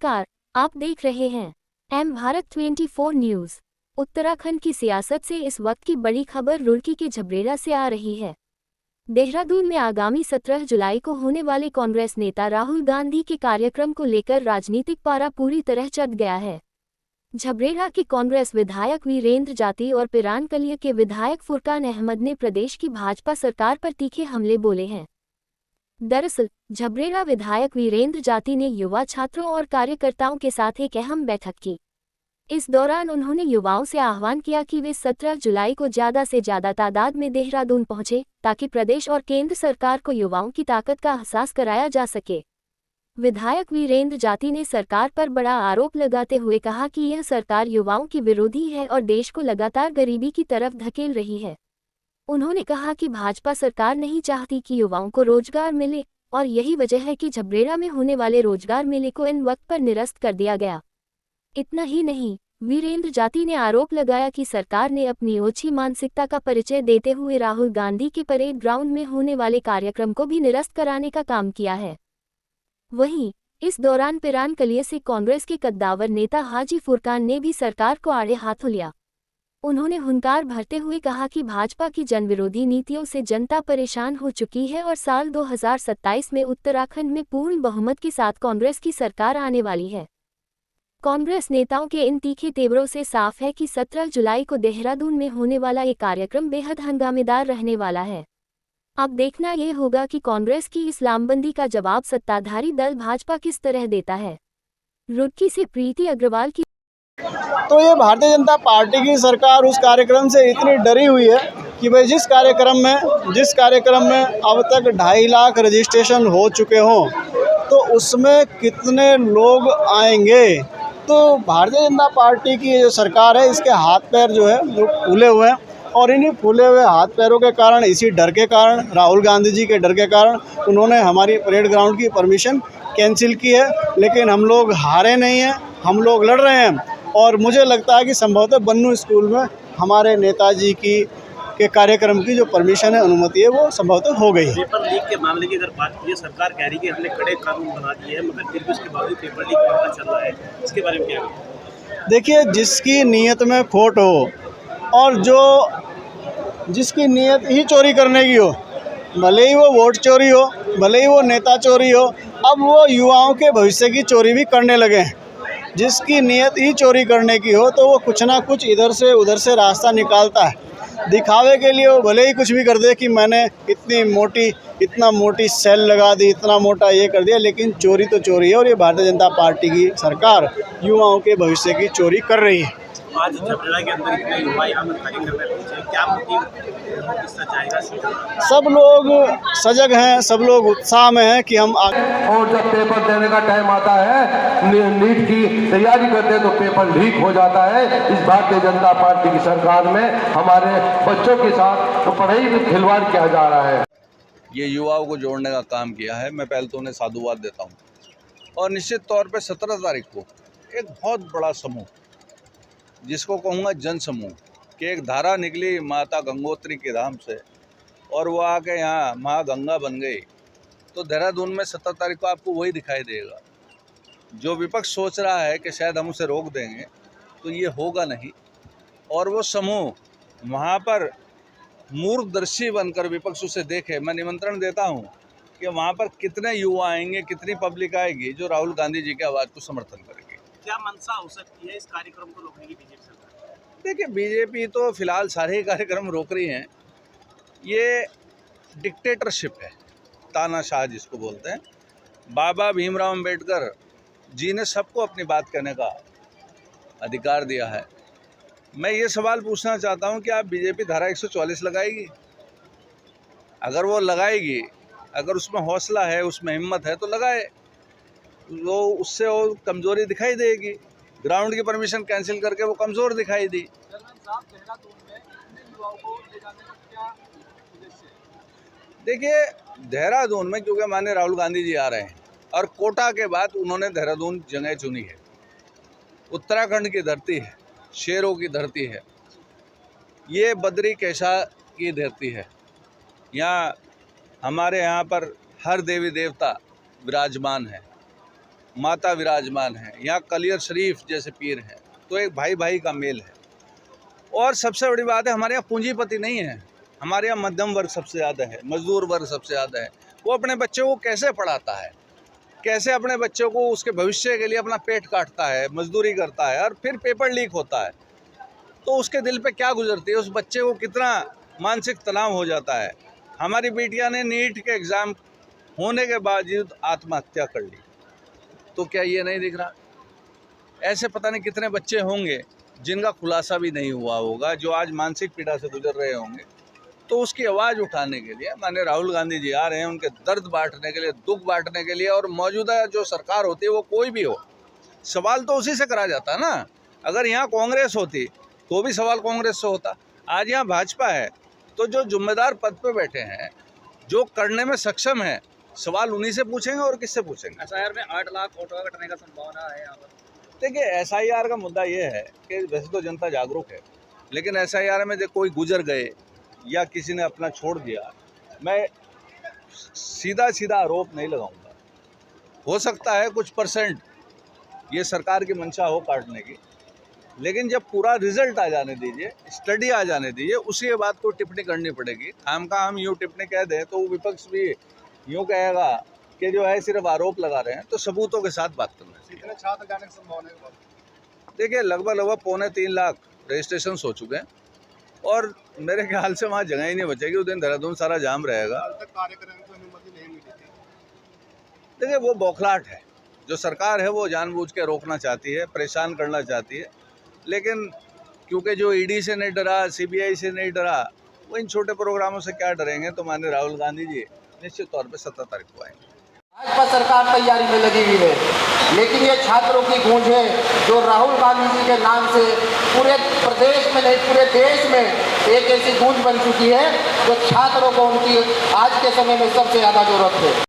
नमस्कार, आप देख रहे हैं एम भारत 24 न्यूज। उत्तराखंड की सियासत से इस वक्त की बड़ी खबर रुड़की के झबरेड़ा से आ रही है। देहरादून में आगामी 17 जुलाई को होने वाले कांग्रेस नेता राहुल गांधी के कार्यक्रम को लेकर राजनीतिक पारा पूरी तरह चढ़ गया है। झबरेड़ा के कांग्रेस विधायक वीरेंद्र जाती और पिरानकलिया के विधायक फुरकान अहमद ने प्रदेश की भाजपा सरकार पर तीखे हमले बोले हैं। दरअसल झबरेड़ा विधायक वीरेंद्र जाती ने युवा छात्रों और कार्यकर्ताओं के साथ एक अहम बैठक की। इस दौरान उन्होंने युवाओं से आह्वान किया कि वे 17 जुलाई को ज़्यादा से ज़्यादा तादाद में देहरादून पहुंचे, ताकि प्रदेश और केंद्र सरकार को युवाओं की ताकत का एहसास कराया जा सके। विधायक वीरेंद्र जाती ने सरकार पर बड़ा आरोप लगाते हुए कहा कि यह सरकार युवाओं की विरोधी है और देश को लगातार गरीबी की तरफ धकेल रही है। उन्होंने कहा कि भाजपा सरकार नहीं चाहती कि युवाओं को रोजगार मिले और यही वजह है कि झबरेड़ा में होने वाले रोजगार मेले को इन वक्त पर निरस्त कर दिया गया। इतना ही नहीं, वीरेंद्र जाती ने आरोप लगाया कि सरकार ने अपनी ओछी मानसिकता का परिचय देते हुए राहुल गांधी के परेड ग्राउंड में होने वाले कार्यक्रम को भी निरस्त कराने का काम किया है। वहीं इस दौरान पिरानकलिया से कांग्रेस के कद्दावर नेता हाजी फुरकान ने भी सरकार को आड़े हाथों लिया। उन्होंने हुंकार भरते हुए कहा कि भाजपा की जनविरोधी नीतियों से जनता परेशान हो चुकी है और साल 2027 में उत्तराखंड में पूर्ण बहुमत के साथ कांग्रेस की सरकार आने वाली है। कांग्रेस नेताओं के इन तीखे तेवरों से साफ है कि 17 जुलाई को देहरादून में होने वाला ये कार्यक्रम बेहद हंगामेदार रहने वाला है। अब देखना ये होगा कि कांग्रेस की इस लामबंदी का जवाब सत्ताधारी दल भाजपा किस तरह देता है। रुड़की से प्रीति अग्रवाल की। तो ये भारतीय जनता पार्टी की सरकार उस कार्यक्रम से इतनी डरी हुई है कि भाई जिस कार्यक्रम में अब तक 2.5 लाख रजिस्ट्रेशन हो चुके हों, तो उसमें कितने लोग आएंगे। तो भारतीय जनता पार्टी की जो सरकार है, इसके हाथ पैर जो है वो फूले हुए हैं और इन्हीं फूले हुए हाथ पैरों के कारण, इसी डर के कारण, राहुल गांधी जी के डर के कारण उन्होंने हमारी परेड ग्राउंड की परमिशन कैंसिल की है। लेकिन हम लोग हारे नहीं हैं, हम लोग लड़ रहे हैं और मुझे लगता है कि संभवतः बन्नू स्कूल में हमारे नेताजी के कार्यक्रम की जो परमिशन है, अनुमति है, वो संभवतः हो गई है। पेपर लीक के मामले की अगर बात की, सरकार कह रही है कि हमने कड़े कानून बना दिए हैं, मगर फिर भी उसके बावजूद पेपर लीक मामला चल रहा है, इसके बारे में क्या है? देखिए, जिसकी नीयत में खोट हो और जिसकी नीयत ही चोरी करने की हो, भले ही वो वोट चोरी हो, भले ही वो नेता चोरी हो, अब वो युवाओं के भविष्य की चोरी भी करने लगे हैं। जिसकी नीयत ही चोरी करने की हो तो वो कुछ ना कुछ इधर से उधर से रास्ता निकालता है। दिखावे के लिए वो भले ही कुछ भी कर दे कि मैंने इतना मोटी सेल लगा दी, इतना मोटा ये कर दिया, लेकिन चोरी तो चोरी है और ये भारतीय जनता पार्टी की सरकार युवाओं के भविष्य की चोरी कर रही है। आज झबरेड़ा के अंदर इतने युवा यहाँ पर कार्य करने पहुंचे, क्या मोटिव इसका जाएगा? सब लोग सजग हैं, सब लोग उत्साह में हैं कि हम और जब पेपर देने का टाइम आता है, नीट की तैयारी करते हैं तो पेपर लीक हो जाता है। इस भारतीय जनता पार्टी की सरकार में हमारे बच्चों के साथ तो पढ़ाई में खिलवाड़ किया जा रहा है। ये युवाओं को जोड़ने का काम किया है। मैं पहले तो उन्हें साधुवाद देता हूँ और निश्चित तौर पे 17 तारीख को एक बहुत बड़ा समूह, जिसको कहूँगा जन समूह, कि एक धारा निकली माता गंगोत्री के धाम से और वो आके यहाँ माँ गंगा बन गई। तो देहरादून में 17 तारीख को आपको वही दिखाई देगा। जो विपक्ष सोच रहा है कि शायद हम उसे रोक देंगे, तो ये होगा नहीं। और वो समूह वहाँ पर मूर्खदर्शी बनकर विपक्ष उसे देखे। मैं निमंत्रण देता हूँ कि वहाँ पर कितने युवा आएंगे, कितनी पब्लिक आएगी जो राहुल गांधी जी की आवाज़ को समर्थन करेगी। क्या मंशा हो सकती है इस कार्यक्रम को रोकने की बीजेपी सरकार? देखिए, बीजेपी तो फिलहाल सारे ही कार्यक्रम रोक रही हैं। ये डिक्टेटरशिप है, तानाशाह जिसको बोलते हैं। बाबा भीमराव अंबेडकर जी ने सबको अपनी बात कहने का अधिकार दिया है। मैं ये सवाल पूछना चाहता हूँ कि आप बीजेपी धारा 144 लगाएगी? अगर वो लगाएगी, अगर उसमें हौसला है, उसमें हिम्मत है, तो लगाए। वो उससे वो कमज़ोरी दिखाई देगी। ग्राउंड की परमिशन कैंसिल करके वो कमज़ोर दिखाई दी। देखिए, देहरादून में क्योंकि माननीय राहुल गांधी जी आ रहे हैं और कोटा के बाद उन्होंने देहरादून जगह चुनी है। उत्तराखंड की धरती है, शेरों की धरती है, ये बद्री कैसा की धरती है। यहाँ हमारे यहाँ पर हर देवी देवता विराजमान है। माता विराजमान है, यहाँ कलियर शरीफ जैसे पीर हैं, तो एक भाई भाई का मेल है। और सबसे बड़ी बात है, हमारे यहाँ पूंजीपति नहीं है, हमारे यहाँ मध्यम वर्ग सबसे ज़्यादा है, मजदूर वर्ग सबसे ज़्यादा है। वो अपने बच्चों को कैसे पढ़ाता है, कैसे अपने बच्चों को उसके भविष्य के लिए अपना पेट काटता है, मजदूरी करता है, और फिर पेपर लीक होता है, तो उसके दिल पे क्या गुजरती है, उस बच्चे को कितना मानसिक तनाव हो जाता है। हमारी बेटियां ने नीट के एग्ज़ाम होने के बावजूद आत्महत्या कर ली, तो क्या ये नहीं दिख रहा? ऐसे पता नहीं कितने बच्चे होंगे जिनका खुलासा भी नहीं हुआ होगा, जो आज मानसिक पीड़ा से गुजर रहे होंगे। तो उसकी आवाज़ उठाने के लिए माननीय राहुल गांधी जी आ रहे हैं, उनके दर्द बांटने के लिए, दुख बांटने के लिए। और मौजूदा जो सरकार होती है वो कोई भी हो, सवाल तो उसी से करा जाता है ना। अगर यहाँ कांग्रेस होती तो भी सवाल कांग्रेस से होता। आज यहाँ भाजपा है, तो जो जिम्मेदार पद पे बैठे हैं, जो करने में सक्षम है, सवाल उन्हीं से पूछेंगे और किससे पूछेंगे। एसआईआर में 8 लाख वोटों कटने का संभावना है यहाँ पर। देखिए, एसआईआर का मुद्दा ये है कि वैसे तो जनता जागरूक है, लेकिन एसआईआर में कोई गुजर गए या किसी ने अपना छोड़ दिया, मैं सीधा आरोप नहीं लगाऊंगा। हो सकता है कुछ परसेंट ये सरकार की मंशा हो काटने की, लेकिन जब पूरा रिजल्ट आ जाने दीजिए, स्टडी आ जाने दीजिए, उसी बात को टिप्पणी करनी पड़ेगी। हम यूँ टिप्पणी कह दें तो विपक्ष भी यूँ कहेगा कि जो है सिर्फ आरोप लगा रहे हैं, तो सबूतों के साथ बात करना चाहिए। कितने छात्र जाने की संभावना है? देखिए, लगभग 3.25 लाख रजिस्ट्रेशन हो चुके हैं, और मेरे ख्याल से वहाँ जगह ही नहीं बचेगी। उस दिन देहरादून सारा जाम रहेगा। कार्यक्रम को अनुमति नहीं मिली थी। देखिए, वो बौखलाहट है। जो सरकार है वो जानबूझ के रोकना चाहती है, परेशान करना चाहती है, लेकिन क्योंकि जो ईडी से नहीं डरा, सीबीआई से नहीं डरा, वो इन छोटे प्रोग्रामों से क्या डरेंगे। तो माननीय राहुल गांधी जी निश्चित तौर पे 17 तारीख को आएंगे। भाजपा सरकार तैयारी में लगी हुई है, लेकिन ये छात्रों की गूंज है जो राहुल गांधी जी के नाम से पूरे प्रदेश में नहीं पूरे देश में एक ऐसी गूंज बन चुकी है जो छात्रों को उनकी आज के समय में सबसे ज़्यादा जरूरत है।